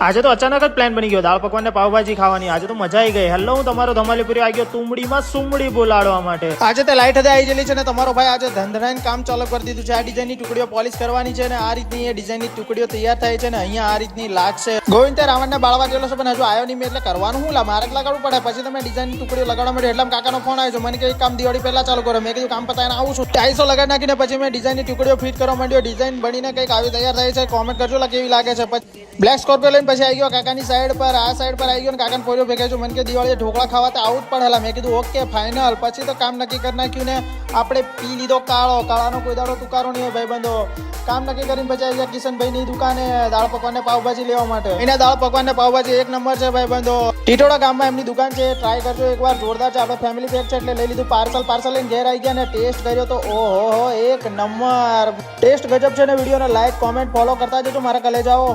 આજે તો અચાનક જ પ્લાન બની ગયો દાળ પકવાન ને પાવભાજી ખાવાની. આજે તો મજા આવી ગઈ. હેલો, હું તમારો ધમાલીપુરી આવી ગયો તુમડીમાં સુમડી બોલાડવા માટે. આજે તે લાઈટ હદે આવી ગયેલી છે ને તમારો ભાઈ આજે ધંધરાઈને કામ ચાલુ કરી દીધું છે. આ ડિઝાઇનની ટુકડીઓ પોલિશ કરવાની છે ને આ રીતની એ ડિઝાઇનની ટુકડીઓ તૈયાર થાય છે ને અહીંયા આ રીતની લાગશે. ગોવિંદ તે રાવણને બાળવા ગયેલો છે પણ હજુ આવ્યો નહીં. એટલે કરવાનું હું મારે લગાડવું પડે. પછી તમે ડિઝાઇનની ટુકડીઓ લગાડવા માટે એટલા કાકાનો ફોન આવ્યો. મને કે કામ દિવાળી પહેલા ચાલુ કરો. મેં કીધું કામ પતાવીને આવું છું. 250 લગાડી નાખીને પછી મેં ડિઝાઇનની ટુકડીઓ ફિટ કરવા માંડ્યો. ડિઝાઇન બનીને કંઈક આવી તૈયાર થાય છે. કોમેન્ટ કરજો કેવી લાગે છે. પછી બ્લેક સ્કોર્પિયો લઈને પછી આવી ગયો કાકાની સાઈડ પર. આ સાઈડ પર આવી ગયો ને કાકાને પોર્યો ભેગા છું. મને કે દિવાળી ઢોકળા ખાવા તો આવું જ પડેલા. મેં કીધું ઓકે ફાઇનલ. પછી તો કામ નક્કી કરી નાખ્યું ને આપણે પી લીધો કાળાનો કોઈ દાડો તુકારો નહીં હોય ભાઈબંધો. કામ નક્કી કરીને પછી આવી ગયા કિશનભાઈની દુકાને દાળ પકવાન ને પાવભાજી લેવા માટે. એના દાળ પકવાન ને પાવભાજી એક નંબર છે ભાઈબંધો. ટીટોડા ગામમાં એમની દુકાન છે. ટ્રાય કરજો એકવાર, જોરદાર છે. આપણે ફેમિલી પેક છે એટલે લઈ લીધું. પાર્સલ લઈને ઘેર આવી ગયા ને ટેસ્ટ કર્યો તો ઓહો એક નંબર ટેસ્ટ ગજબ છે ને. વિડીયોને લાઈક કોમેન્ટ ફોલો કરતા જજો મારા કલેજાઓ.